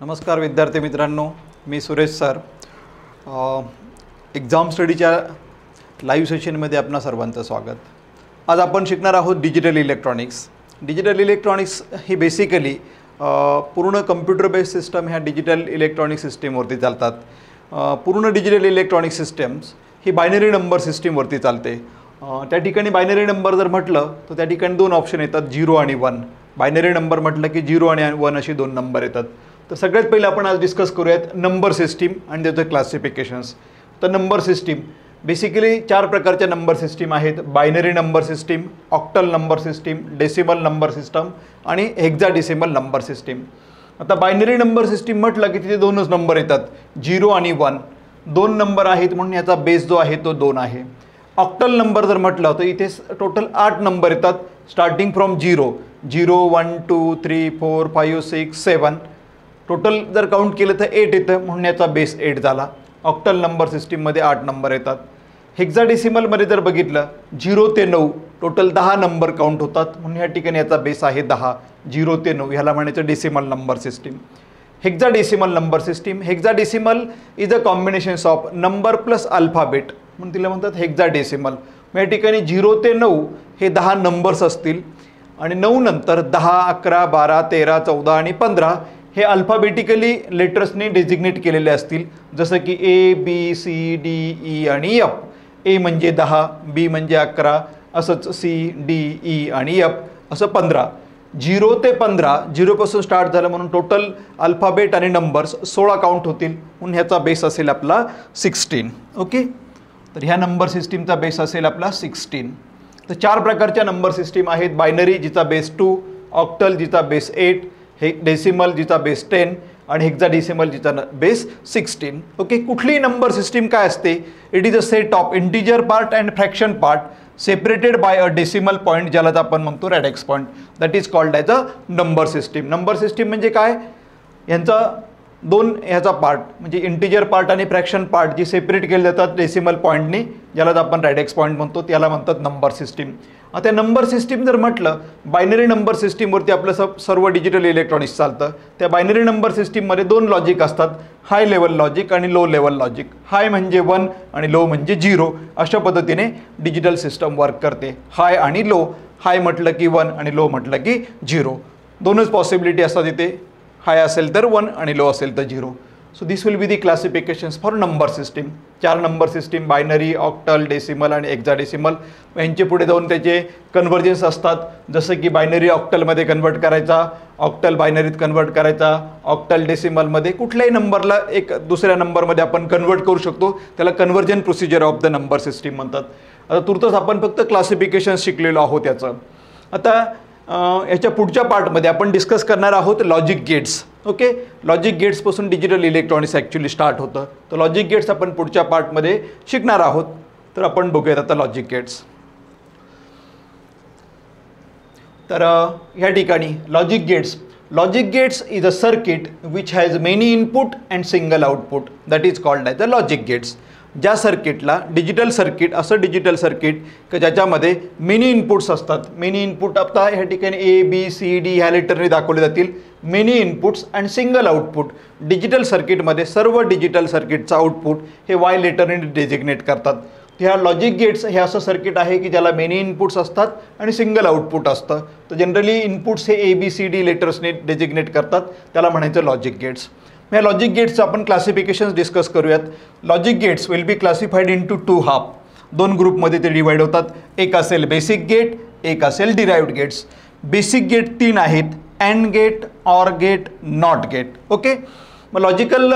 नमस्कार विद्यार्थी मित्रांनो, मी सुरेश सर. एक्झाम स्टडीच्या लाईव्ह सेशनमध्ये आपणा सर्वांचं स्वागत. आज आपण शिकणार आहोत डिजिटल इलेक्ट्रॉनिक्स. डिजिटल इलेक्ट्रॉनिक्स ही बेसिकली पूर्ण कम्प्युटर बेस्ड सिस्टम ह्या डिजिटल इलेक्ट्रॉनिक सिस्टीमवरती चालतात. पूर्ण डिजिटल इलेक्ट्रॉनिक सिस्टम्स ही बायनरी नंबर सिस्टीमवरती चालते. त्या ठिकाणी बायनरी नंबर जर म्हटलं तर त्या ठिकाणी दोन ऑप्शन येतात, 0 आणि 1. बायनरी नंबर म्हटलं की 0 आणि 1 अशी दोन नंबर येतात. तर सगळ्यात पहिले आपण आज डिस्कस करूयात नंबर सिस्टीम आणि त्याचे क्लासिफिकेशन्स. तर नंबर सिस्टीम बेसिकली 4 प्रकारच्या नंबर सिस्टीम आहेत. Binary number system, octal number system, decimal number system आणि हेक्साडेसिमल नंबर सिस्टीम. आता बायनरी नंबर सिस्टीम म्हटलं की तिथे दोनच नंबर येतात, 0 आणि 1. दोन नंबर आहेत म्हणून याचा बेस जो आहे तो 2 आहे. ऑक्टल नंबर जर म्हटलं तर इथे टोटल 8 नंबर येतात, स्टार्टिंग फ्रॉम 0, 1 2 3 4 5 6 7. टोटल जर काउंट केलं तर 8 येतं म्हणून याचा बेस 8 झाला. ऑक्टल नंबर सिस्टीममध्ये 8 नंबर येतात. हेक्साडेसिमलमध्ये जर बघितलं 0 ते 9 टोटल 10 नंबर काउंट होतात म्हणून ह्या ठिकाणी याचा बेस आहे 10. 0 ते 9 ह्याला म्हणायचं decimal number system. Hexadecimal number system, hexadecimal is a combinations of number plus alphabet म्हणून तिला म्हणतात हेक्साडेसिमल. या ठिकाणी 0 ते 9 हे 10 नंबर्स असतील आणि 9 नंतर 10, 11, 12, 13, 14 आणि 15 हे अल्फाबेटिकली लेटर्सने डेजिग्नेट केलेले असतील, जसं की ABCDE आणि F. A म्हणजे 10, B म्हणजे 11, असंच CDE आणि F असं 15. 0 ते 15, 0 पासून स्टार्ट झालं म्हणून टोटल अल्फाबेट आणि नंबर्स 16 काउंट होतील म्हणून ह्याचा बेस असेल आपला 16. ओके, तर ह्या नंबर सिस्टीमचा बेस असेल आपला 16. तर 4 प्रकारच्या नंबर सिस्टीम आहेत. बायनरी जिचा बेस 2, ऑक्टल जिचा बेस 8, हे डेसिमल जिचा बेस 10 आणि हेक्साडेसिमल जिचा बेस 16. ओके, कुठलीही नंबर सिस्टीम काय असते? It is a set of integer part and fraction part separated by a decimal point, ज्याला आपण म्हणतो radix point. That is called as a number system. Number system म्हणजे काय? यांचा ह्याचा पार्ट म्हणजे इंटिजर पार्ट आणि फ्रॅक्शन पार्ट जी separate केले जातात डेसिमल पॉईंटने, ज्याला आपण रॅडेक्स पॉईंट म्हणतो, त्याला म्हणतात नंबर सिस्टीम. आता नंबर सिस्टीम जर म्हटलं, बायनरी नंबर सिस्टीमवरती आपलं सर्व डिजिटल इलेक्ट्रॉनिक्स चालतं. त्या बायनरी नंबर सिस्टीममध्ये 2 लॉजिक असतात, हाय लेवल लॉजिक आणि लो लेवल लॉजिक. हाय म्हणजे 1 आणि लो म्हणजे 0. अशा पद्धतीने डिजिटल सिस्टम वर्क करते, हाय आणि लो. हाय म्हटलं की 1 आणि लो म्हटलं की 0. दोनच पॉसिबिलिटी असतात इथे, हाय असेल तर 1 आणि लो असेल तर 0. So this will be the क्लासिफिकेशन्स for number system. 4 number system, binary, octal, decimal आणि हेक्साडेसिमल. यांचे पुढे जाऊन त्याचे कन्व्हर्जन्स असतात, जसं की बायनरी ऑक्टलमध्ये कन्वर्ट करायचा, ऑक्टल बायनरीत कन्वर्ट करायचा, ऑक्टल डेसिमलमध्ये कुठल्याही नंबरला एक दुसऱ्या नंबरमध्ये आपण कन्वर्ट करू शकतो. त्याला conversion procedure of the number system म्हणतात. आता तुर्तच आपण फक्त क्लासिफिकेशन शिकलेलो आहोत याचं. आता याच्या पुढच्या पार्टमध्ये आपण डिस्कस करणार आहोत लॉजिक गेट्स. ओके, लॉजिक गेट्सपासून डिजिटल इलेक्ट्रॉनिक्स ॲक्च्युली स्टार्ट होतं. तर लॉजिक गेट्स आपण पुढच्या पार्टमध्ये शिकणार आहोत. तर आपण बघूयात आता लॉजिक गेट्स. तर ह्या ठिकाणी logic gates is a circuit which has many input and single output, that is called as the logic gates. ज्या सर्किटला डिजिटल सर्किट, असं डिजिटल सर्किट की ज्याच्यामध्ये मेनी इनपुट्स असतात. मेनी इनपुट आता ह्या ठिकाणी ABCD ह्या लेटरने दाखवले जातील. Many inputs and single output. Digital सर्किटमध्ये सर्व डिजिटल सर्किटचा आउटपुट हे Y लेटरने डेजिग्नेट करतात. ह्या लॉजिक गेट्स हे असं सर्किट आहे की ज्याला मेनी इनपुट्स असतात आणि सिंगल आउटपुट असतं. तर जनरली इनपुट्स हे ABCD लेटर्सने डेजिग्नेट करतात, त्याला म्हणायचं लॉजिक गेट्स. या लॉजिक गेट्सचं आपण क्लासिफिकेशन्स डिस्कस करूयात. Logic gates will be classified into 2 half. 2 ग्रुपमध्ये ते डिवाईड होतात. एक असेल बेसिक गेट, एक असेल डिराइव्ड गेट्स. बेसिक गेट 3 आहेत, and gate, or gate, not gate. Okay, मग लॉजिकल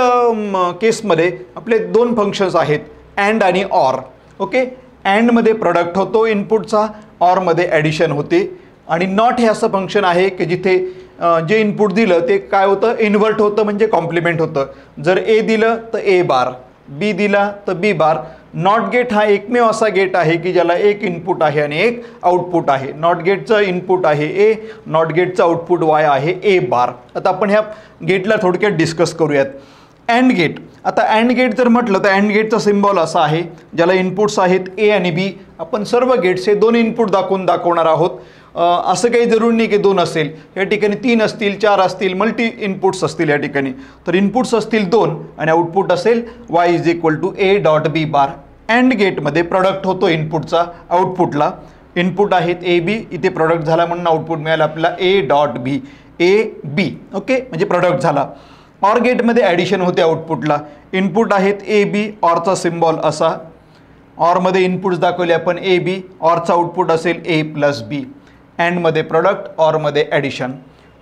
केसमध्ये आपले 2 फंक्शन्स आहेत, अँड आणि ऑर. ओके, अँडमध्ये प्रोडक्ट होतो इनपुटचा, ऑरमध्ये ॲडिशन होते. आणि नॉट हे असं फंक्शन आहे की जिथे जे इनपुट दिलं ते काय होतं, इन्व्हर्ट होतं म्हणजे कॉम्प्लिमेंट होतं. जर A दिलं तर A बार, B दिला तर B बार. नॉट गेट हा एकमेव असा गेट आहे की ज्याला एक इनपुट आहे आणि एक आउटपुट आहे. नॉट गेटचं इनपुट आहे A, नॉट गेटचं आउटपुट Y आहे A बार. आता आपण ह्या गेटला थोडक्यात डिस्कस करूयात. And gate. आता अँड गेट जर म्हटलं तर अँड गेटचा सिम्बॉल असा आहे, ज्याला इनपुट्स आहेत ए आणि बी. आपण सर्व गेट्स हे दोन इनपुट दाखवणार आहोत. असं काही जरूर नाही की दोन असेल, या ठिकाणी 3 असतील, 4 असतील, मल्टी इनपुट्स असतील या ठिकाणी. तर इनपुट्स असतील 2 आणि आउटपुट असेल y = a dot B bar. And गेटमध्ये प्रॉडक्ट होतो इनपुटचा आउटपुटला. इनपुट आहेत ए बी, इथे प्रॉडक्ट झाला म्हणून आउटपुट मिळालं आपल्याला A dot B, A B. Okay, म्हणजे प्रॉडक्ट झाला. ऑर गेटमध्ये ॲडिशन होते आउटपुटला. इनपुट आहेत ए बी, ऑरचा सिम्बॉल असा. ऑरमध्ये इनपुट्स दाखवले आपण ए बी, ऑरचा आउटपुट असेल ए प्लस बी. अँडमध्ये प्रॉडक्ट, ऑरमध्ये ॲडिशन.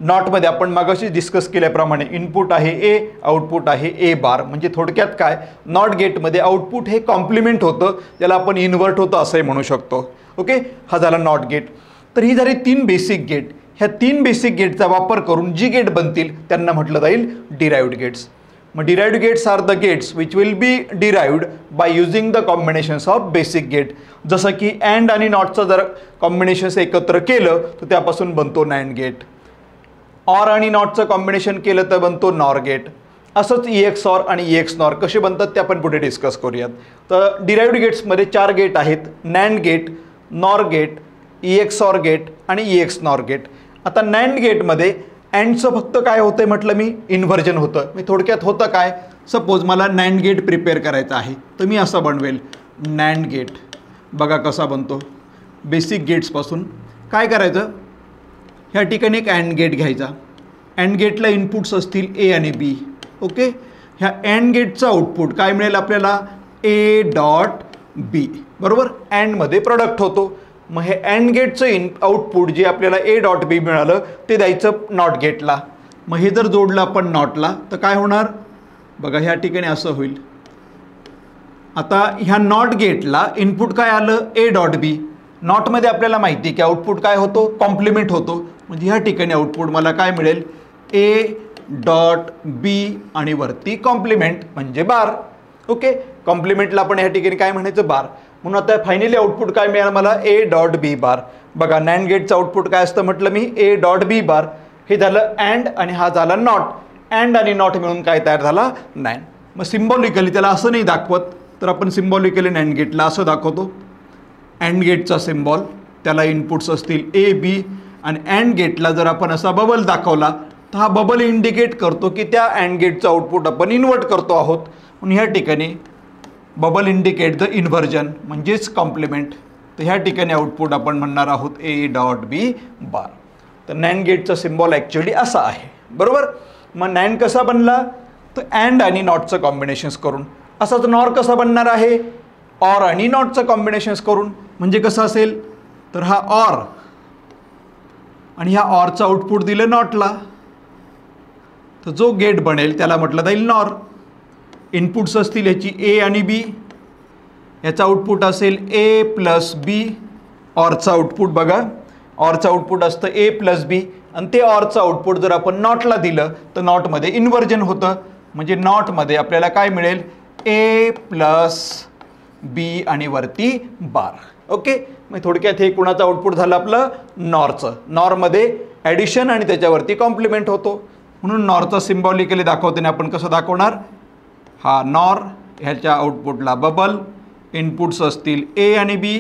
नॉटमध्ये आपण मागाशी डिस्कस केल्याप्रमाणे इनपुट आहे ए, आउटपुट आहे ए बार. म्हणजे थोडक्यात काय, नॉट गेटमध्ये आउटपुट हे कॉम्प्लिमेंट होतं, ज्याला आपण इन्व्हर्ट होतं असंही म्हणू शकतो. ओके, हा झाला नॉट गेट. तर ही झाली 3 बेसिक गेट. ह्या 3 बेसिक गेटचा वापर करून जी गेट बनतील त्यांना म्हटलं जाईल डिराइव्ड गेट्स. मग derived gates are the gates which will be derived by using the combinations of basic gate. जसं की अँड आणि नॉटचं जर कॉम्बिनेशन्स एकत्र केलं तर त्यापासून बनतो नॅन्ड गेट. ऑर आणि नॉटचं कॉम्बिनेशन केलं तर बनतो नॉर गेट. असंच EX-OR आणि EX-NOR कसे बनतात ते आपण पुढे डिस्कस करूयात. तर डिराइव्ड गेट्समध्ये 4 गेट आहेत, NAND gate, NOR gate, EX-OR gate आणि EX-NOR गेट. आता नॅन्ड गेटमध्ये अँडचं फक्त काय होतं म्हटलं मी, इन्व्हर्जन होतं. मी थोडक्यात होतं काय, सपोज मला नॅन्ड गेट प्रिपेअर करायचं आहे तर मी असं बनवेल नॅन्ड गेट. बघा कसा बनतो. बेसिक गेट्सपासून काय करायचं, ह्या ठिकाणी एक अँड गेट घ्यायचा. अँड गेटला इनपुट्स असतील ए आणि बी. ओके, ह्या अँड गेटचं आउटपुट काय मिळेल आपल्याला, ए डॉट बी. बरोबर, अँडमध्ये प्रॉडक्ट होतो. मग हे अँड गेटचं आउटपुट जे आपल्याला ए डॉट बी मिळालं ते द्यायचं नॉट गेटला. मग हे जर जोडलं आपण नॉटला तर काय होणार, बघा ह्या ठिकाणी असं होईल. आता ह्या नॉट गेटला इनपुट काय आलं, ए डॉट बी. नॉटमध्ये आपल्याला माहिती आहे की आउटपुट काय होतो, कॉम्प्लिमेंट होतो. म्हणजे ह्या ठिकाणी आउटपुट मला काय मिळेल, ए डॉट बी आणि वरती कॉम्प्लिमेंट म्हणजे बार. ओके, कॉम्प्लिमेंटला आपण ह्या ठिकाणी काय म्हणायचं, बार. म्हणून आता फायनली आउटपुट काय मिळालं मला, ए डॉट बी बार. बघा नॅन्ड गेटचं आउटपुट काय असतं म्हटलं मी, ए डॉट बी बार. हे झालं अँड आणि हा झाला नॉट. अँड आणि नॉट मिळून काय तयार झाला, नॅन्ड. मग सिम्बॉलिकली त्याला असं नाही दाखवत, तर आपण सिम्बॉलिकली नॅन्ड गेटला असं दाखवतो. अँड गेटचा सिम्बॉल, त्याला इनपुट्स असतील ए बी. आणि अँड गेटला जर आपण असा बबल दाखवला तर हा बबल इंडिकेट करतो की त्या अँड गेटचं आउटपुट आपण इन्व्हर्ट करतो आहोत. म्हणून ह्या ठिकाणी बबल इंडिकेट द इन्व्हर्जन म्हणजेच कॉम्प्लिमेंट. तर ह्या ठिकाणी आउटपुट आपण म्हणणार आहोत ए डॉट बी बार. तर नॅन्ड गेटचा सिम्बॉल ॲक्च्युली असा आहे. बरोबर, मग नॅन्ड कसा बनला, तर अँड आणि नॉटचं कॉम्बिनेशन्स करून. असाच नॉर कसा बनणार आहे, ऑर आणि नॉटचं कॉम्बिनेशन्स करून. म्हणजे कसं असेल, तर हा ऑर आणि ह्या ऑरचं आउटपुट दिलं नॉटला, तर जो गेट बनेल त्याला म्हटलं जाईल नॉर. इनपुट्स असतील याची ए आणि बी, याचा आउटपुट असेल ए प्लस बी. ऑरचं आउटपुट बघा, ऑरचं आउटपुट असतं ए प्लस बी. आणि ते ऑरचं आउटपुट जर आपण नॉटला दिलं तर नॉटमध्ये इन्व्हर्जन होतं. म्हणजे नॉटमध्ये आपल्याला काय मिळेल, ए प्लस बी आणि वरती बार. ओके, मग थोडक्यात हे कुणाचं आउटपुट झालं आपलं, नॉरचं. नॉरमध्ये ॲडिशन आणि त्याच्यावरती कॉम्प्लिमेंट होतो. म्हणून नॉरचं सिम्बॉलिकली दाखवताना आपण कसं दाखवणार, हा नॉर, ह्याच्या आउटपुटला बबल, इनपुट्स असतील ए आणि बी.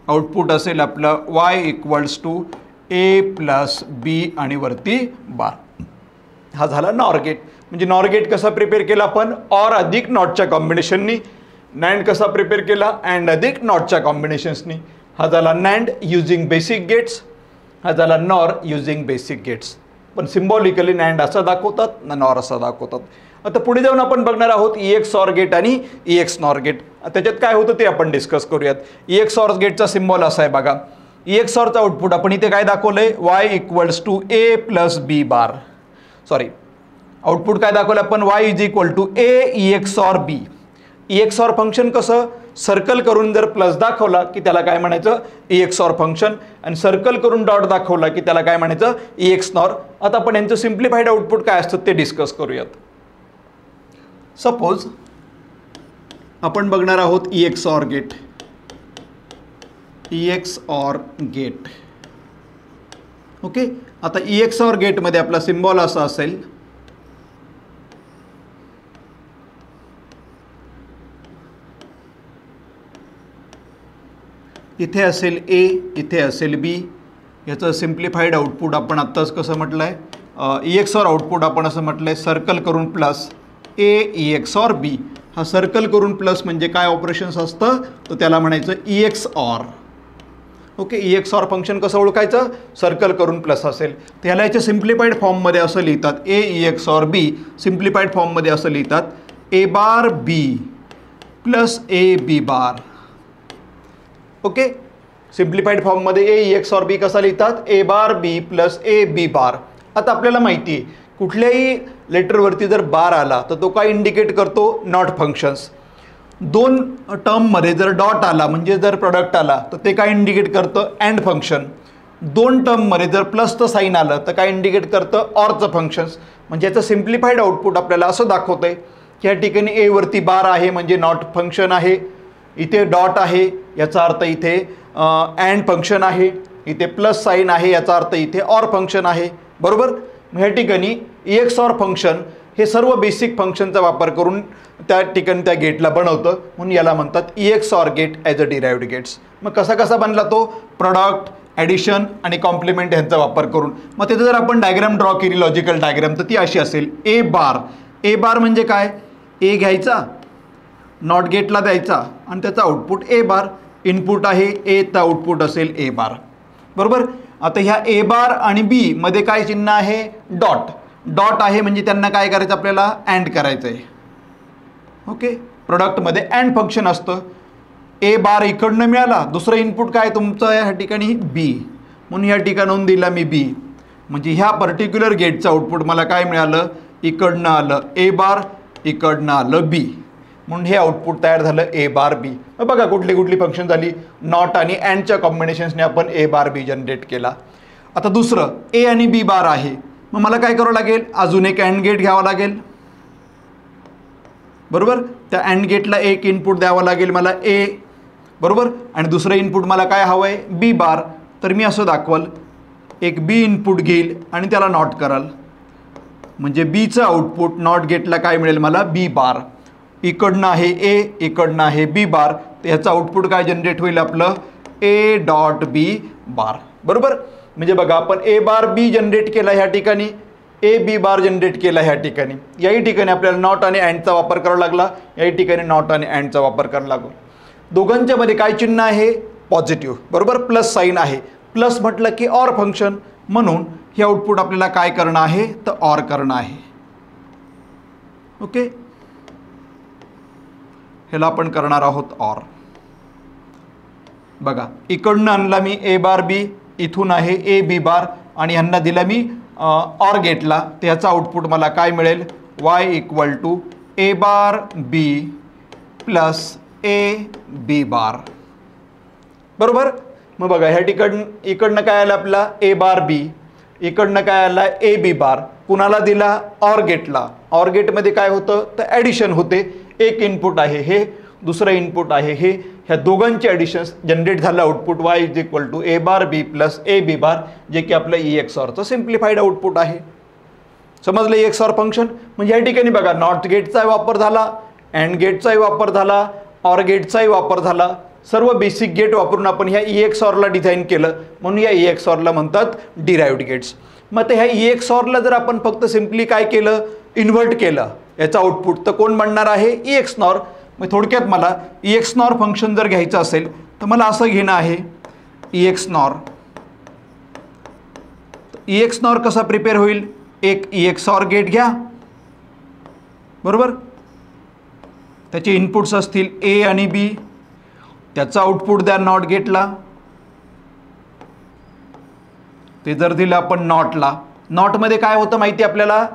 आउटपुट असेल आपलं y = ए प्लस बी आणि वरती बार. हा झाला नॉर गेट. म्हणजे नॉर गेट कसा प्रिपेअर केला आपण, ऑर अधिक नॉटच्या कॉम्बिनेशननी. नॅन्ड कसा प्रिपेअर केला, अँड अधिक नॉटच्या कॉम्बिनेशन्सनी. हा झाला नॅन्ड युजिंग बेसिक गेट्स. हा झाला नॉर युजिंग बेसिक गेट्स. पण सिम्बॉलिकली नॅन्ड असा दाखवतात ना नॉर असा दाखवतात. आता पुढे जाऊन आपण बघणार आहोत EX-OR गेट आणि EX-NOR गेट. त्याच्यात काय होतं ते आपण डिस्कस करूयात. EX-OR गेटचा सिम्बॉल असा आहे बघा. EX-ORचं आउटपुट आपण इथे काय दाखवलंय, y = a plus B bar. Sorry, output काय दाखवलं आपण, y = a EX-OR b. EX-OR function कसं, सर्कल करून जर प्लस दाखवला की त्याला काय म्हणायचं, EX-OR फंक्शन. आणि सर्कल करून डॉट दाखवला की त्याला काय म्हणायचं, EX-NOR. आता आपण यांचं सिम्प्लिफाईड आउटपुट काय असतं ते डिस्कस करूयात. सपोज आपण बघणार आहोत EX-OR gate. EX-OR gate. Okay, आता EX-OR गेटमध्ये आपला सिम्बॉल असा असेल इथे असेल ए, इथे असेल बी. याचं सिम्प्लिफाईड आउटपुट आपण आत्ताच कसं म्हटलं आहे, EXOR आउटपुट आपण असं म्हटलं आहे सर्कल करून प्लस ए EXOR बी. हा सर्कल करून प्लस म्हणजे काय ऑपरेशन्स असतं, तर त्याला म्हणायचं EXOR. ओके, EXOR फंक्शन कसं ओळखायचं, सर्कल करून प्लस असेल तर ह्याला याच्या सिम्प्लिफाईड फॉर्ममध्ये असं लिहितात, ए EXOR बी. सिम्प्लिफाईड फॉर्ममध्ये असं लिहितात A bar B plus A B bar. Okay, simplified फॉर्ममध्ये ए EXOR बी कसा लिहितात, A bar B plus A B बार. आता आपल्याला माहिती आहे कुठल्याही लेटरवरती जर बार आला तर तो काय इंडिकेट करतो, नॉट फंक्शन्स. दोन टर्ममध्ये जर डॉट आला म्हणजे जर प्रोडक्ट आला तर ते काय इंडिकेट करतं, अँड फंक्शन. दोन टर्ममध्ये जर प्लसचं साईन आलं तर काय इंडिकेट करतं, ऑरचं फंक्शन्स. म्हणजे याचं सिम्प्लिफाईड आउटपुट आपल्याला असं दाखवतं आहे की या ठिकाणी ए वरती बार आहे म्हणजे नॉट फंक्शन आहे, इथे डॉट आहे याचा अर्थ इथे अँड फंक्शन आहे, इथे प्लस साईन आहे याचा अर्थ इथे ऑर फंक्शन आहे. बरोबर. मग ह्या ठिकाणी EXOR फंक्शन हे सर्व बेसिक फंक्शनचा वापर करून त्या ठिकाणी त्या गेटला बनवतं, म्हणून याला म्हणतात EXOR gate as a derived gates. मग कसा कसा बनला तो, प्रोडक्ट, ॲडिशन आणि कॉम्प्लिमेंट यांचा वापर करून. मग तिथे जर आपण डायग्राम ड्रॉ केली, लॉजिकल डायग्राम, तर ती अशी असेल, ए बार. ए बार म्हणजे काय, ए घ्यायचा, नॉट गेटला द्यायचा आणि त्याचा आउटपुट ए बार. इनपुट आहे ए, तर आउटपुट असेल ए बार. बरोबर. आता ह्या ए बार आणि बी मध्ये काय चिन्ह आहे, डॉट. डॉट आहे म्हणजे त्यांना काय करायचं, आपल्याला अँड करायचं आहे. ओके, प्रोडक्टमध्ये अँड फंक्शन असतं. ए बार इकडनं मिळाला, दुसरं इनपुट काय तुमचं या ठिकाणी बी, म्हणून या ठिकाणून दिला मी बी. म्हणजे ह्या पर्टिक्युलर गेटचं आउटपुट मला काय मिळालं, इकडनं आलं ए बार, इकडनं आलं बी, म्हणून हे आउटपुट तयार झालं ए बार बी. बघा कुठली कुठली फंक्शन झाली, नॉट आणि अँडच्या कॉम्बिनेशन्सने आपण ए बार बी जनरेट केला. आता दुसरं ए आणि बी बार आहे, मग मला काय करावं लागेल, अजून एक अँड गेट घ्यावं लागेल. बरोबर. त्या अँड गेटला एक इनपुट द्यावं लागेल मला ए. बरोबर. आणि दुसरं इनपुट मला काय हवं आहे, बी बार. तर मी असं दाखवल, एक बी इनपुट घेईल आणि त्याला नॉट कराल, म्हणजे बीचं आउटपुट नॉट गेटला काय मिळेल मला, बी बार. इकडनं आहे ए, इकडनं आहे बी बार, तर ह्याचं आउटपुट काय जनरेट होईल आपलं, ए डॉट बी बार. बरोबर. म्हणजे बघा आपण ए बार बी जनरेट केला ह्या ठिकाणी, ए बी बार जनरेट केला ह्या ठिकाणी. याही ठिकाणी आपल्याला नॉट आणि अँडचा वापर करावा लागला, याही ठिकाणी नॉट आणि अँडचा वापर करावा लागला. दोघांच्या मध्ये काय चिन्ह आहे, पॉझिटिव्ह. बरोबर, प्लस साईन आहे. प्लस म्हटलं की ऑर फंक्शन, म्हणून हे आउटपुट आपल्याला काय करणं आहे, तर ऑर करणं आहे. ओके, ह्याला आपण करणार आहोत ऑर. बघा इकडनं आणला मी ए बार बी, इथून आहे ए बी बार आणि ह्यांना दिला मी ऑर गेटला, त्याचा आउटपुट मला काय मिळेल, Y equal to A bar B plus A B bar. बरोबर. मग बघा ह्या इकडनं काय आलं आपला ए बार बी, इकडनं काय आला ए बी बार, कुणाला दिला, ऑर गेटला. ऑर गेटमध्ये काय होतं, तर ॲडिशन होते. एक इनपुट आहे हे, दुसरं इनपुट आहे हे, ह्या दोघांचे ॲडिशन्स जनरेट झालं output Y is equal to A bar B plus A B bar, जे की आपलं EXORचं सिम्प्लिफाईड आउटपुट आहे. समजलं EXOR फंक्शन. म्हणजे या ठिकाणी बघा नॉट गेटचाही वापर झाला, अँड गेटचाही वापर झाला, ऑर गेटचाही वापर झाला. सर्व बेसिक गेट वापरून आपण ह्या EXORला डिझाईन केलं, म्हणून या EXORला म्हणतात डिराइव्ड गेट्स. मग ते ह्या EXORला जर आपण फक्त सिम्पली काय केलं, इन्व्हर्ट केलं याचं आउटपुट, तर कोण बनणार आहे, EXNOR. मग थोडक्यात मला EXNOR फंक्शन जर घ्यायचं असेल तर मला असं घेणं आहे, EXNOR. EXNOR कसा प्रिपेअर होईल, एक EXOR गेट घ्या. बरोबर. त्याचे इनपुट्स असतील ए आणि बी, त्याचा आउटपुट द्या नॉट गेटला. ते जर दिलं आपण नॉटला, नॉटमध्ये काय होतं माहिती आपल्याला,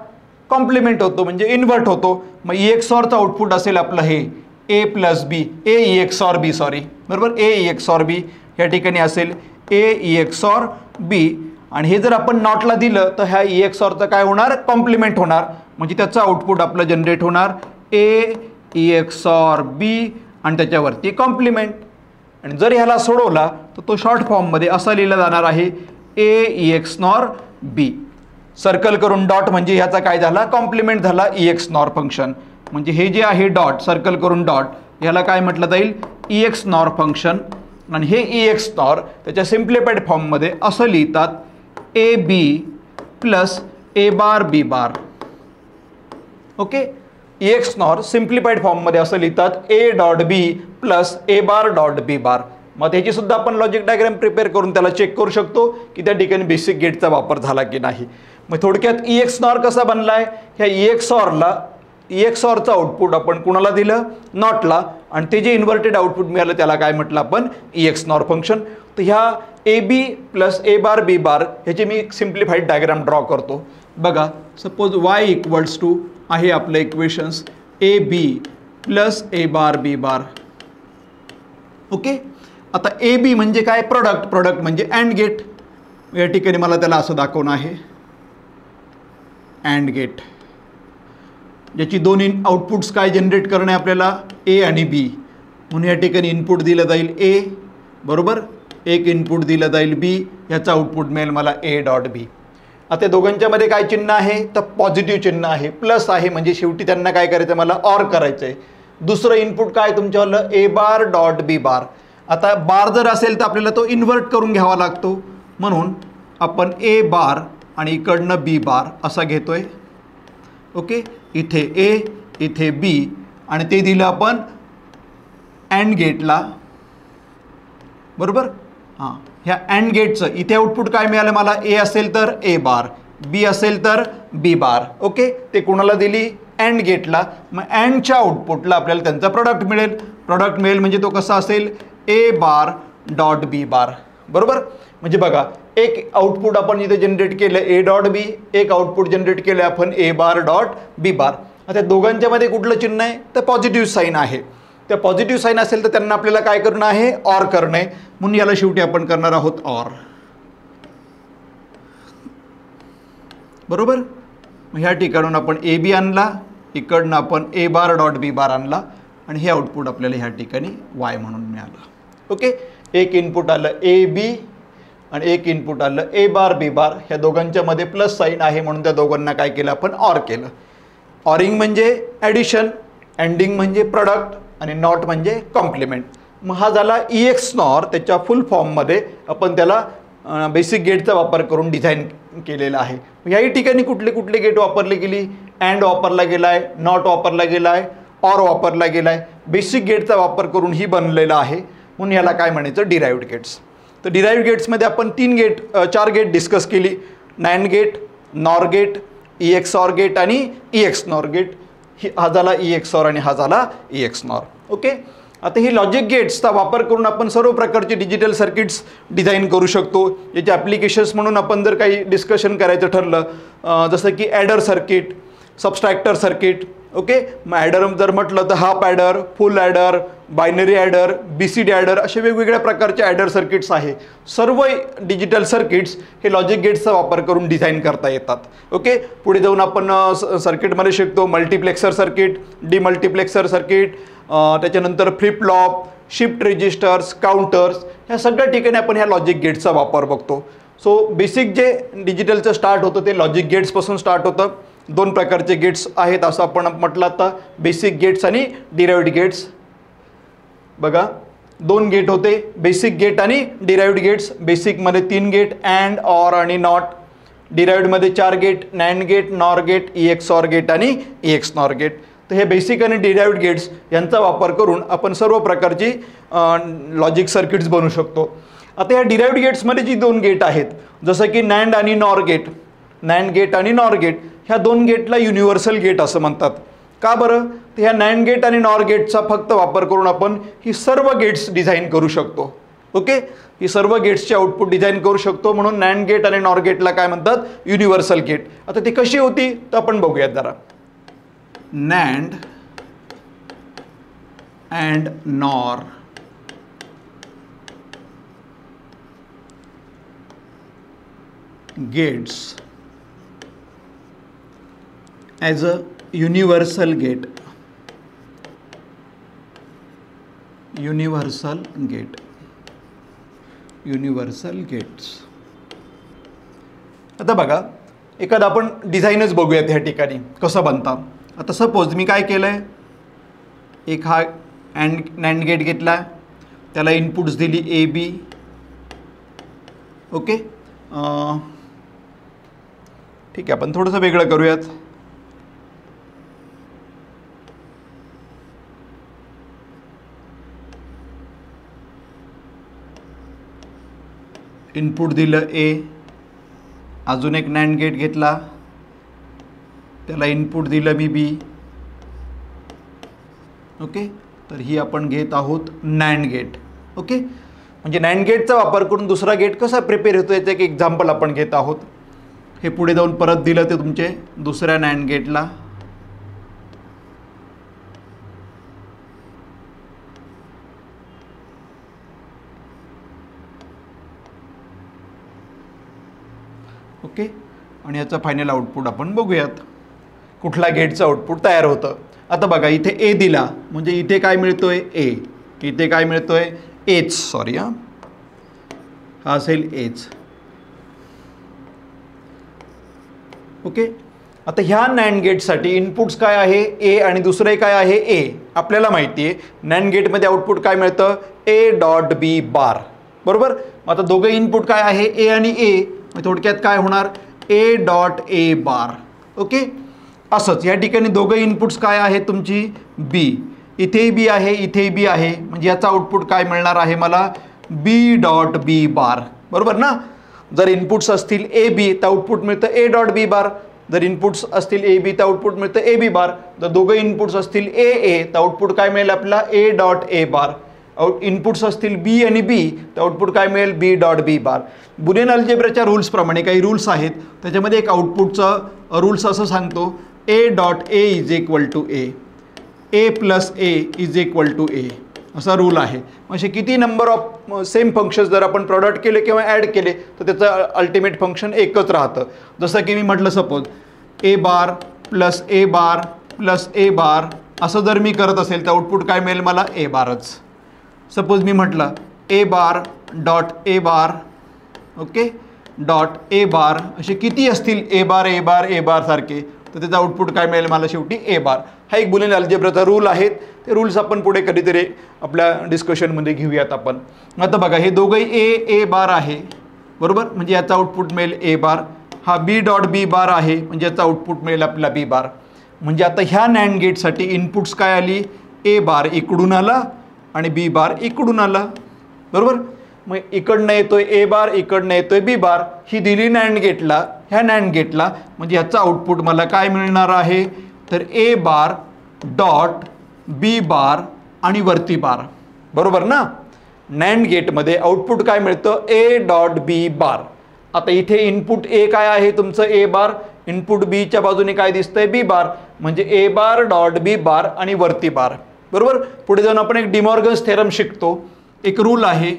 कॉम्प्लिमेंट होतो म्हणजे इन्व्हर्ट होतो. मग EXORचं आउटपुट असेल आपलं हे ए प्लस बी, ए EXOR बी सॉरी. बरोबर, ए EXOR बी ह्या ठिकाणी असेल ए EXOR बी. आणि हे जर आपण नॉटला दिलं तर ह्या EXORचं काय होणार, कॉम्प्लिमेंट होणार, म्हणजे त्याचं आउटपुट आपलं जनरेट होणार ए EXOR बी आणि त्याच्यावरती कॉम्प्लिमेंट. आणि जर ह्याला सोडवला तर तो शॉर्ट फॉर्ममध्ये असा लिहिला जाणार आहे ए EXNOR बी. सर्कल करून डॉट म्हणजे ह्याचा काय झाला, कॉम्प्लिमेंट झाला EXNOR फंक्शन. म्हणजे हे जे आहे डॉट, सर्कल करून डॉट, ह्याला काय म्हटलं जाईल, EXNOR फंक्शन आणि हे EX NOR त्याच्या सिम्प्लिफाईड फॉर्ममध्ये असं लिहितात AB plus A bar B bar. Okay, EX NOR simplified फॉर्ममध्ये असं लिहितात A dot B plus A bar dot B बार. मग त्याची सुद्धा आपण लॉजिक डायग्राम प्रिपेअर करून त्याला चेक करू शकतो की त्या ठिकाणी बेसिक गेटचा वापर झाला की नाही. मग थोडक्यात EX NOR कसा बनलाय, ह्या EX ORचं आउटपुट आपण कुणाला दिलं, नॉटला, आणि ते जे इन्व्हर्टेड आउटपुट मिळालं त्याला काय म्हटलं आपण, EX NOR फंक्शन. तर ह्या AB plus A bar B बार ह्याची मी एक सिम्प्लिफाईड डायग्राम ड्रॉ करतो. बघा, सपोज Y इक्वल्स टू आहे आपलं equations AB plus A bar B bar. Okay, आता AB म्हणजे काय, प्रोडक्ट म्हणजे अँड गेट. या ठिकाणी मला त्याला असं दाखवणं आहे अँड गेट, ज्याची दोन आउटपुट्स काय जनरेट करणे आपल्याला, A आणि B. म्हणून या ठिकाणी इनपुट दिलं जाईल A, बरोबर, एक इनपुट दिलं जाईल B, याचा आउटपुट मिळेल मला A डॉट B. आता दोघांच्यामध्ये काय चिन्ह आहे, तर पॉझिटिव्ह चिन्ह आहे, प्लस आहे, म्हणजे शेवटी त्यांना काय करायचं, मला ऑर करायचं आहे. दुसरं इनपुट काय तुमच्यावालं, A बार डॉट B बार. आता बार जर असेल तर आपल्याला तो इन्व्हर्ट करून घ्यावा लागतो, म्हणून आपण A बार आणि इकडनं B बार असा घेतोय. ओके, इथे A इथे B, आणि ते दिलं आपण अँड गेटला, बरोबर. हां, ह्या अँड गेटचं इथे आउटपुट काय मिळालं मला, A असेल तर A बार, B असेल तर B बार. ओके, ते कोणाला दिली, अँड गेटला. मग अँडच्या आउटपुटला आपल्याला त्यांचा प्रोडक्ट मिळेल म्हणजे तो कसा असेल, A बार डॉट B बार, बरोबर. म्हणजे बघा, एक आउटपुट आपण इथे जनरेट केलं A डॉट B, एक आउटपुट जनरेट केलं आपण A बार डॉट B बार. आता दोघांच्यामध्ये कुठलं चिन्ह आहे, तर पॉझिटिव्ह साईन आहे. त्या पॉझिटिव्ह साईन असेल तर त्यांना आपल्याला काय करणं आहे, ऑर करणं आहे. म्हणून याला शेवटी आपण करणार आहोत ऑर, बरोबर. मग ह्या ठिकाणून आपण AB आणला, इकडनं आपण A बार डॉट B बार आणला, आणि हे आउटपुट आपल्याला ह्या ठिकाणी Y म्हणून मिळालं. ओके, एक इनपुट आलं AB आणि एक इनपुट आलं A बार B बार. ह्या दोघांच्या मध्ये प्लस साईन आहे म्हणून त्या दोघांना काय केलं आपण, ऑर केलं. ऑरिंग म्हणजे ॲडिशन, एंडिंग म्हणजे प्रोडक्ट, आणि नॉट म्हणजे कॉम्प्लिमेंट. मग हा झाला EX NOR. त्याच्या फुल फॉर्ममध्ये आपण त्याला बेसिक गेटचा वापर करून डिझाईन केलेला आहे. याही ठिकाणी कुठले गेट वापरले गेली, अँड वापरला गेला आहे, नॉट वापरला गेला आहे, ऑर वापरला गेला आहे. बेसिक गेटचा वापर करून ही बनलेला आहे, म्हणून याला काय म्हणायचं, डिराइव्ड गेट्स. तर डिराइव्ड गेट्समध्ये आपण 4 गेट डिस्कस केली, NAND gate, NOR gate, EX OR gate आणि EX NOR गेट. हा झाला EX OR आणि हा झाला EX NOR. ओके, आता ही लॉजिक गेट्सचा वापर करून आपण सर्व प्रकारचे डिजिटल सर्किट्स डिझाईन करू शकतो. याचे ॲप्लिकेशन्स म्हणून आपण जर काही डिस्कशन करायचं ठरलं, जसं की ॲडर सर्किट, सबस्ट्रॅक्टर सर्किट. ओके, मग ॲडर जर म्हटलं तर हाफ ॲडर, फुल adder, binary adder, BCD adder, असे वेगवेगळ्या प्रकारचे ॲडर सर्किट्स आहे. सर्व डिजिटल सर्किट्स हे लॉजिक गेट्सचा वापर करून डिझाईन करता येतात. ओके, पुढे जाऊन आपण सर्किटमध्ये शिकतो मल्टिप्लेक्सर सर्किट, डिमल्टिप्लेक्सर सर्किट, त्याच्यानंतर flip flop, shift registers, counters, ह्या सगळ्या ठिकाणी आपण ह्या लॉजिक गेट्सचा वापर बघतो. सो बेसिक जे डिजिटलचं स्टार्ट होतं ते लॉजिक गेट्सपासून स्टार्ट होतं. 2 प्रकारचे गेट्स आहेत असं आपण म्हटलं, आता बेसिक गेट्स आणि डिराइव्ड गेट्स. बघा, 2 गेट होते, बेसिक गेट आणि डिराइव्ड गेट्स. बेसिकमध्ये 3 गेट, अँड, ऑर आणि नॉट. डिराइव्डमध्ये 4 gate, NAND gate, NOR gate, EX OR gate आणि EX NOR गेट. तर हे बेसिक आणि डिराइव्ड गेट्स यांचा वापर करून आपण सर्व प्रकारची लॉजिक सर्किट्स बनवू शकतो. आता या डिराइव्ड गेट्समध्ये जी 2 गेट आहेत, जसं की नॅन्ड आणि नॉर गेट, नॅन्ड गेट आणि नॉर गेट, ह्या 2 गेटला युनिव्हर्सल गेट असं म्हणतात. का बरं, तर ह्या नॅन्ड गेट आणि नॉर गेटचा फक्त वापर करून आपण ही सर्व गेट्स डिझाईन करू शकतो. ओके, ही सर्व गेट्सचे आउटपुट डिझाईन करू शकतो, म्हणून नॅन्ड गेट आणि नॉर गेटला काय म्हणतात, युनिव्हर्सल गेट. आता ती कशी होती तर आपण बघूयात जरा. NAND and NOR gates as a universal gate. Universal gates. आता बघा, एखादा आपण डिझाईनच बघूयात ह्या ठिकाणी कसं बनतं. आता सपोज मी काय केलं आहे, एक हा नॅन्ड गेट घेतला, त्याला इनपुट्स दिली ए बी. ओके, ठीक आहे, आपण थोडंसं वेगळं करूयात. इनपुट दिलं ए, अजून एक नॅन्ड गेट घेतला, त्याला इनपुट दिलं मी बी. ओके, तर ही आपण घेत आहोत नॅन्ड गेट. ओके, म्हणजे नॅन्ड गेटचा वापर करून दुसरा गेट कसा प्रिपेअर होतो याचं एक एक्झाम्पल आपण घेत आहोत. हे पुढे जाऊन परत दिलं ते तुमचे दुसऱ्या नॅन्ड गेटला. ओके, आणि याचं फायनल आउटपुट आपण बघूयात, कुठल्या गेटचं आउटपुट तयार होतं. आता बघा, इथे ए दिला म्हणजे इथे काय मिळतोय ए, इथे काय मिळतोय एच, सॉरी हा असेल एच. ओके, आता ह्या नॅन्ड गेटसाठी इनपुट्स काय आहे ए आणि दुसरे काय आहे ए. आपल्याला माहिती आहे नॅन्ड गेटमध्ये आउटपुट काय मिळतं ए डॉट बी बार. बरोबर, आता दोघे इनपुट काय आहे ए आणि ए, थोडक्यात काय होणार ए डॉट ए बार. ओके, असंच या ठिकाणी दोघे इनपुट्स काय आहेत तुमची बी, इथेही बी आहे इथेही बी आहे, म्हणजे याचा आउटपुट काय मिळणार आहे मला बी डॉट बी बार. बरोबर ना, जर इनपुट्स असतील ए बी तर आउटपुट मिळतं ए डॉट बी बार, जर इनपुट्स असतील ए बी तर आउटपुट मिळतं ए बी बार, जर दोघे इनपुट्स असतील ए ए तर आउटपुट काय मिळेल आपला ए डॉट ए बार. इनपुट्स असतील बी आणि बी तर आउटपुट काय मिळेल बी डॉट बी बार. बुलियन अल्जेब्राच्या रूल्सप्रमाणे काही रूल्स आहेत, त्याच्यामध्ये एक आउटपुटचं रूल्स असं सांगतो A dot A is equal to A, A plus A is equal to A, असा रूल आहे. म्हणजे किती नंबर ऑफ सेम फंक्शन्स जर आपण प्रॉडक्ट केले किंवा ॲड केले तर त्याचं अल्टिमेट फंक्शन एकच राहतं. जसं की मी म्हटलं सपोज ए बार प्लस ए बार प्लस ए बार असं जर मी करत असेल तर आउटपुट काय मिळेल मला ए बारच. सपोज मी म्हटलं A bar dot A bar, okay, dot A bar, असे किती असतील ए बार ए बार ए बार सारखे, तर त्याचं आउटपुट काय मिळेल मला शेवटी ए बार. हा एक बुलियन अल्जेब्राचा रूल आहेत, ते रूल्स आपण पुढे कधीतरी आपल्या डिस्कशनमध्ये घेऊयात आपण. आता बघा, हे दोघंही ए बार आहे, बरोबर, म्हणजे याचा आउटपुट मिळेल ए बार. हा बी डॉट बी बार आहे, म्हणजे याचा आउटपुट मिळेल आपला बी बार. म्हणजे आता ह्या नॅन्ड गेटसाठी इनपुट्स काय आली ए बार इकडून आला आणि बी बार इकडून आला. बरोबर, मग इकडनं येतोय ए बार, इकडनं येतोय बी बार, ही दिली नॅन्ड गेटला, ह्या नॅन्ड गेटला, म्हणजे ह्याचा आउटपुट मला काय मिळणार आहे तर ए बार डॉट बी बार आणि वरती बार. बरोबर ना, नॅन्ड गेटमध्ये आउटपुट काय मिळतं ए डॉट बी बार. आता इथे इनपुट ए काय आहे तुमचं ए बार, इनपुट बीच्या बाजूने काय दिसतंय बी बार, म्हणजे ए बार डॉट बी बार आणि वरती बार. बरोबर, पुढे जाऊन आपण एक डिमॉर्गन्स थेरम शिकतो. एक रूल आहे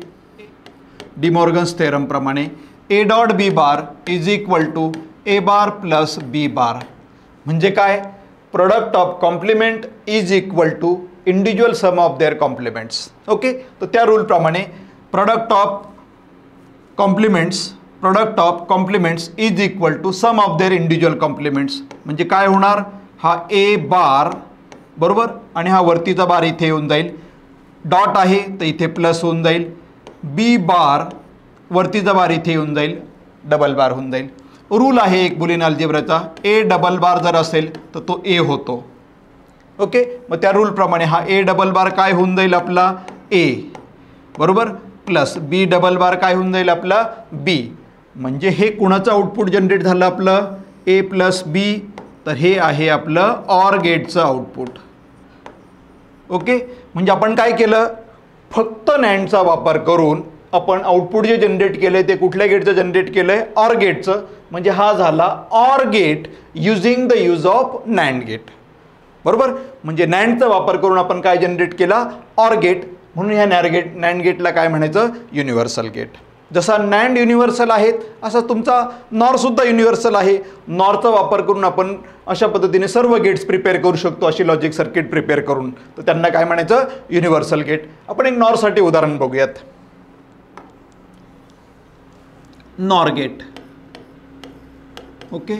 डिमॉर्गन्स थेरम प्रमाणे A dot B bar is equal to A bar plus B bar. म्हणजे काय, product of complement is equal to individual sum of their complements. Okay, तर त्या रूलप्रमाणे product of complements is equal to sum of their individual complements. म्हणजे काय होणार, हा ए बार, बरोबर, आणि हा वरतीचा बार इथे येऊन जाईल, डॉट आहे तर इथे प्लस होऊन जाईल, बी बार वरतीचा बार इथे येऊन जाईल, डबल बार होऊन जाईल. रूल आहे एक बुलियन अल्जेब्राचा, ए डबल बार जर असेल तर तो ए होतो. ओके, मग त्या रूलप्रमाणे हा ए डबल बार काय होऊन जाईल आपला ए, बरोबर, प्लस बी डबल बार काय होऊन जाईल आपला बी. म्हणजे हे कुणाचं आउटपुट जनरेट झालं आपलं ए प्लस बी, तर हे आहे आपलं ऑर गेटचं आउटपुट. ओके, म्हणजे आपण काय केलं, फक्त नॅन्डचा वापर करून आपण आउटपुट जे जनरेट केलं आहे ते कुठल्या गेटचं जनरेट केलं आहे ऑर गेटचं. म्हणजे हा झाला or gate using the use of NAND gate. बरोबर, म्हणजे नॅन्डचा वापर करून आपण काय जनरेट केला ऑर गेट, म्हणून ह्या नॅन्ड गेटला काय म्हणायचं युनिव्हर्सल गेट. जसा नॅन्ड युनिव्हर्सल आहेत असा तुमचा नॉरसुद्धा युनिव्हर्सल आहे. नॉरचा वापर करून आपण अशा पद्धतीने सर्व गेट्स प्रिपेअर करू शकतो, अशी लॉजिक सर्किट प्रिपेअर करून, तर त्यांना काय म्हणायचं युनिव्हर्सल गेट. आपण एक नॉरसाठी उदाहरण बघूयात. NOR gate, okay,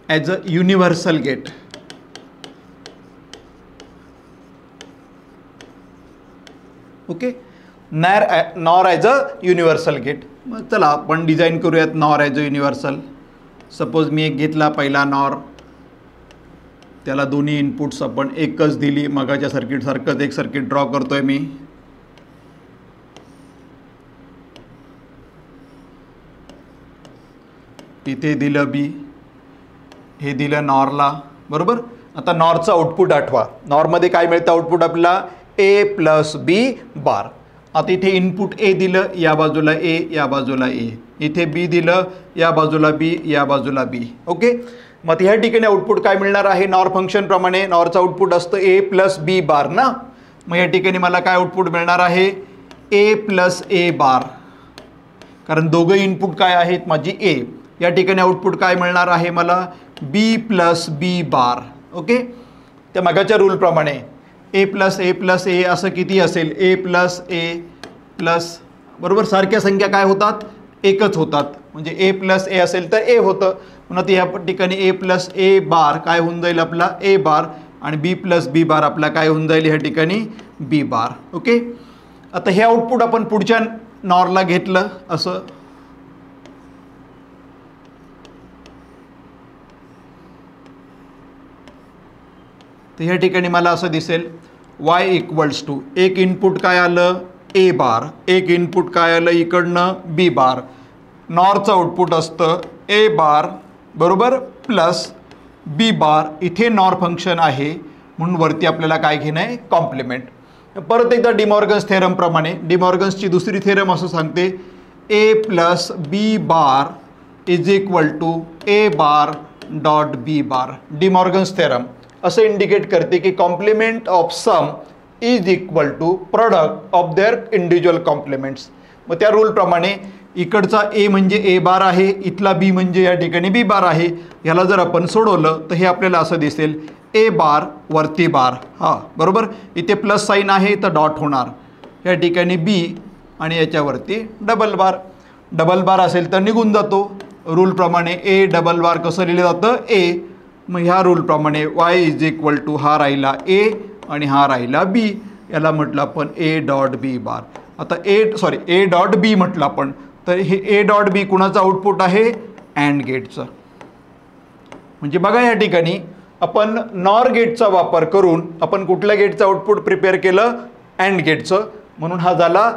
as a universal gate. Okay, NOR as a universal gate. मग चला आपण डिझाईन करूयात नॉर ॲज अ युनिव्हर्सल. सपोज मी एक घेतला पहिला नॉर, त्याला दोन्ही इनपुट्स आपण एकच दिली, मगाच्या सर्किटसारखंच एक सर्किट ड्रॉ करतोय मी. इथे दिलं बी, हे दिलं नॉरला, बरोबर. आता नॉरचं आउटपुट आठवा. नॉरमध्ये काय मिळतं आउटपुट आपल्याला? ए प्लस बी बार. आता इथे इनपुट ए दिलं, या बाजूला ए, या बाजूला ए. इथे बी दिलं, या बाजूला बी, या बाजूला बी. ओके, मग ह्या ठिकाणी आउटपुट काय मिळणार आहे? नॉर फंक्शनप्रमाणे नॉरचं आउटपुट असतं ए प्लस बी बार ना. मग या ठिकाणी मला काय आउटपुट मिळणार आहे? ए प्लस ए बार, कारण दोघं इनपुट काय आहेत माझी ए. या ठिकाणी आउटपुट काय मिळणार आहे मला? बी प्लस बी बार. ओके, त्या मगाच्या रूलप्रमाणे ए प्लस ए असं किती असेल? ए प्लस ए प्लस, बरोबर, सारख्या संख्या काय होतात? एकच होतात. म्हणजे ए प्लस ए असेल तर ए होतं. पुन्हा या ठिकाणी ए प्लस ए बार काय होऊन जाईल आपला? ए बार. आणि बी प्लस बी बार आपला काय होऊन जाईल ह्या ठिकाणी? बी बार. ओके, आता हे आउटपुट आपण पुढच्या नॉरला घेतलं असं. तर ह्या ठिकाणी मला असं दिसेल y इक्वल्स टू, एक इनपुट काय आलं? ए बार. एक इनपुट काय आलं इकडनं? B bar. नॉरचं आउटपुट असतं ए बार, बरोबर, प्लस बी बार. इथे नॉर फंक्शन आहे म्हणून वरती आपल्याला काय घेणं आहे? कॉम्प्लिमेंट. परत एकदा डिमॉर्गन्स थेरमप्रमाणे, डिमॉर्गन्सची दुसरी थेरम असं सांगते A plus B bar is equal to A bar dot B bar. De Morgan's theorem असं इंडिकेट करते की complement of sum is equal to product of their individual complements. मग त्या रूलप्रमाणे इकडचा ए म्हणजे ए बार आहे, इथला बी म्हणजे या ठिकाणी बी बार आहे. ह्याला जर आपण सोडवलं तर हे आपल्याला असं दिसेल ए बार वरती बार. हां, बरोबर. इथे प्लस साईन आहे तर डॉट होणार. या ठिकाणी बी आणि याच्यावरती डबल बार. डबल बार असेल तर निघून जातो. रूलप्रमाणे ए डबल बार कसं लिहिलं जातं? ए. मग ह्या रूलप्रमाणे y इज इक्वल टू हा राहिला ए आणि हा राहिला बी. याला म्हटलं आपण ए डॉट बी बार. आता ए डॉट बी म्हटलं आपण, तर हे ए डॉट बी कुणाचं आउटपुट आहे? अँड गेटचं. म्हणजे बघा या ठिकाणी आपण नॉर गेटचा वापर करून आपण कुठल्या गेटचं आउटपुट प्रिपेअर केलं? अँड गेटचं. म्हणून हा झाला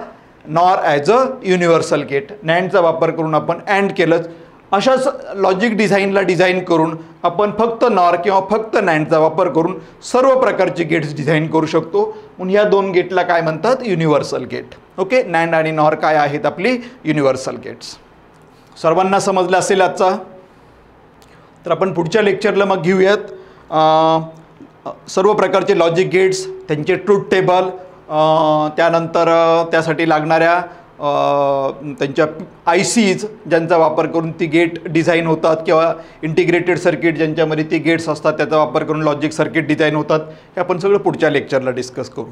NOR as a universal gate. नॅन्डचा वापर करून आपण अँड केलंच. अशाच लॉजिक डिझाईनला डिझाईन करून आपण फक्त नॉर किंवा फक्त नॅन्डचा वापर करून सर्व प्रकारचे गेट्स डिझाईन करू शकतो. म्हणून ह्या दोन गेटला काय म्हणतात? Universal gate. ओके, नॅन्ड आणि नॉर काय आहेत? आपली युनिव्हर्सल गेट्स. सर्वांना समजलं असेल आजचा. तर आपण पुढच्या लेक्चरला मग घेऊयात सर्व प्रकारचे लॉजिक गेट्स, त्यांचे ट्रूथ टेबल, त्यानंतर त्यासाठी लागणाऱ्या त्यांच्या ICs ज्यांचा वापर करून ती गेट डिझाईन होतात किंवा इंटिग्रेटेड सर्किट ज्यांच्यामध्ये ती गेट्स असतात त्याचा वापर करून लॉजिक सर्किट डिझाईन होतात. हे आपण सगळं पुढच्या लेक्चरला डिस्कस करू.